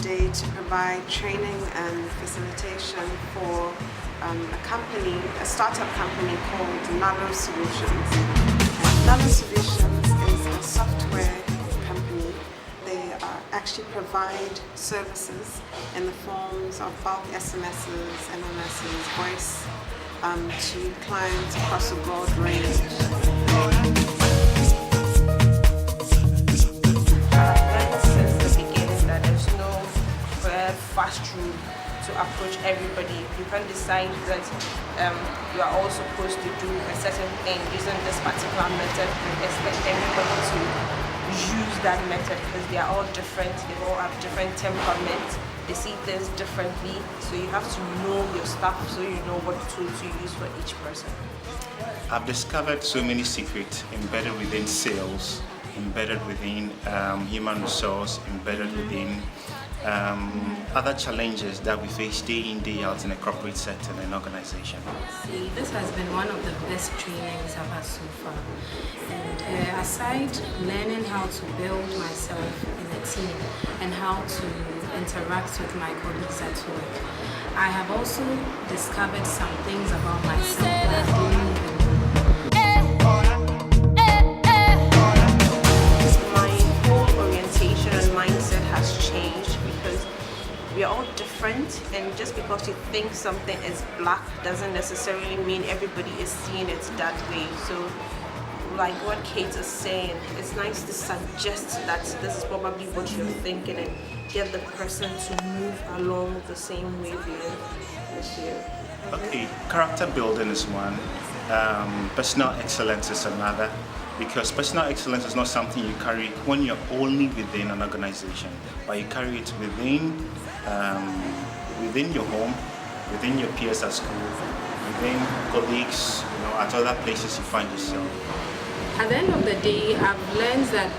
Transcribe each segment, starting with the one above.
today to provide training and facilitation for a startup company called Nano Solutions. Nano Solutions is a software company. They actually provide services in the forms of bulk SMSs, MMSs, voice to clients across a broad range. Fast route to approach everybody. You can decide that you are all supposed to do a certain thing using this particular method and expect everybody to use that method because they are all different, they all have different temperaments, they see things differently, so you have to know your stuff so you know what tool to use for each person. I've discovered so many secrets embedded within sales, embedded within human resource, embedded within other challenges that we face day in, day out in a corporate setting and organization. See, this has been one of the best trainings I've had so far. And aside learning how to build myself in a team and how to interact with my colleagues at work, I have also discovered some things about myself that I didn't even know. My whole orientation and mindset has changed. We are all different, and just because you think something is black doesn't necessarily mean everybody is seeing it that way. So like what Kate is saying, it's nice to suggest that this is probably what you're thinking and get the person to move along the same way with you. Okay, character building is one, personal excellence is another, because personal excellence is not something you carry when you're only within an organization, but you carry it within your home, within your peers at school, within colleagues, at other places you find yourself. At the end of the day, I've learned that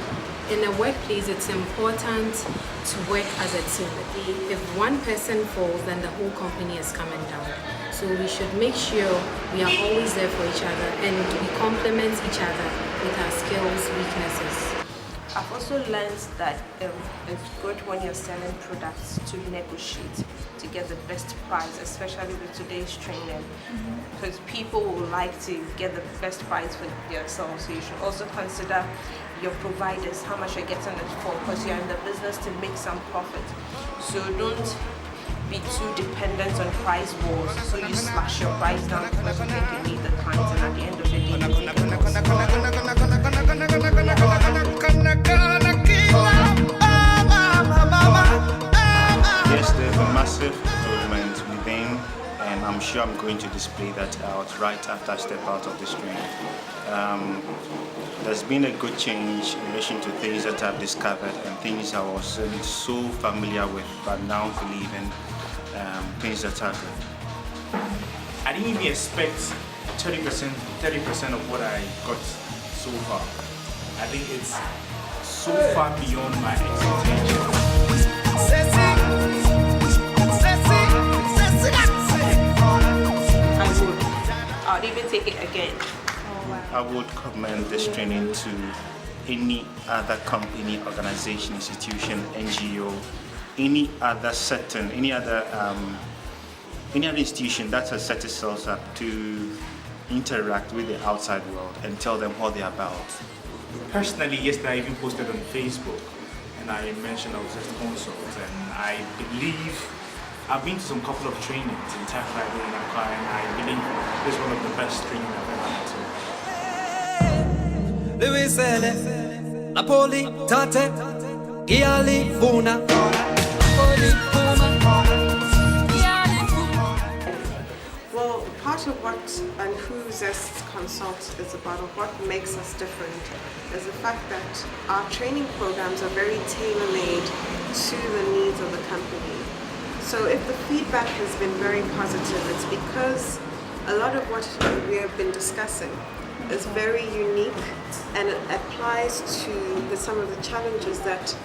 in a workplace it's important to work as a team. If one person falls, then the whole company is coming down. So we should make sure we are always there for each other and we complement each other with our skills, weaknesses. I've also learned that it's good when you're selling products to negotiate to get the best price, especially with today's training, because people would like to get the best price for themselves. So you should also consider your providers, how much you're getting it for, because you're in the business to make some profit. So don't be too dependent on price wars, so you slash your price down because you think you need the clients, and at the end of the day you take a Yes, there's a massive improvement within, and I'm sure I'm going to display that out right after I step out of this training. There's been a good change in relation to things that I've discovered and things I was so familiar with, but now believe in things that are good. I didn't even expect 30% of what I got so far. I think it's so far beyond my expectations. I'll even take it again. I would commend this training to any other company, organization, institution, NGO, any other setting, any other institution that has set itself up to interact with the outside world and tell them what they're about. Personally, yesterday I even posted on Facebook and I mentioned I was Zhest Consult, and I believe I've been to some couple of trainings in Tackle and Nkansa, and I believe this is one of the best trainings I've ever had. Well, part of what and who Zhest Consult is about, or what makes us different, is the fact that our training programs are very tailor-made to the needs of the company. So if the feedback has been very positive, it's because a lot of what we have been discussing is very unique and it applies to some of the challenges that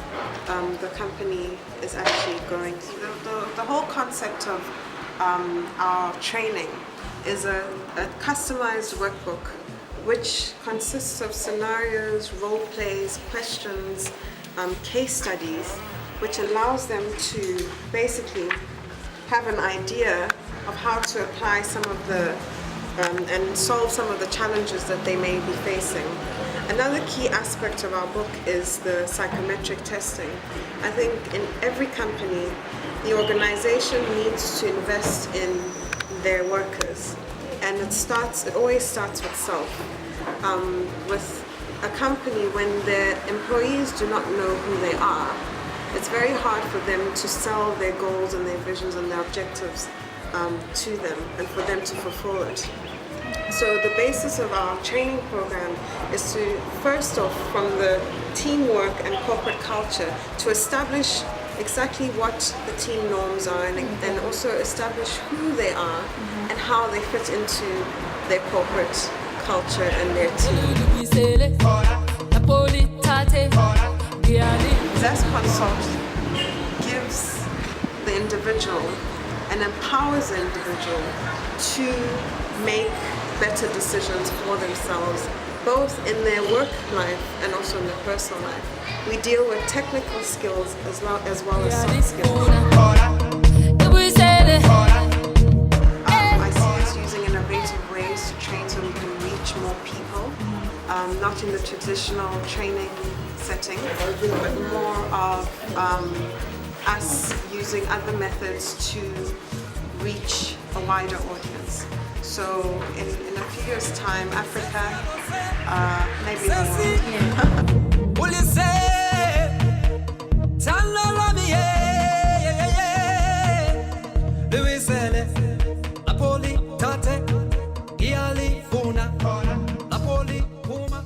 the company is actually going through. The whole concept of our training is a customized workbook which consists of scenarios, role plays, questions, case studies, which allows them to basically have an idea of how to apply some of the and solve some of the challenges that they may be facing. Another key aspect of our book is the psychometric testing. I think in every company, the organization needs to invest in their workers, and it always starts with self. With a company, when their employees do not know who they are, it's very hard for them to sell their goals and their visions and their objectives to them and for them to fulfill it. So the basis of our training program is to, first off, from the teamwork and corporate culture, to establish exactly what the team norms are and also establish who they are and how they fit into their corporate culture and their team. Zhest Consult gives the individual and empowers the individual to make better decisions for themselves, both in their work life and also in their personal life. We deal with technical skills as well as soft skills. I see us using innovative ways to train so we can reach more people, not in the traditional training setting, but more of us using other methods to reach a wider audience. So in a few years' time, Africa, maybe the world. Napoli, Tate, Giali, Funa, Napoli, Puma.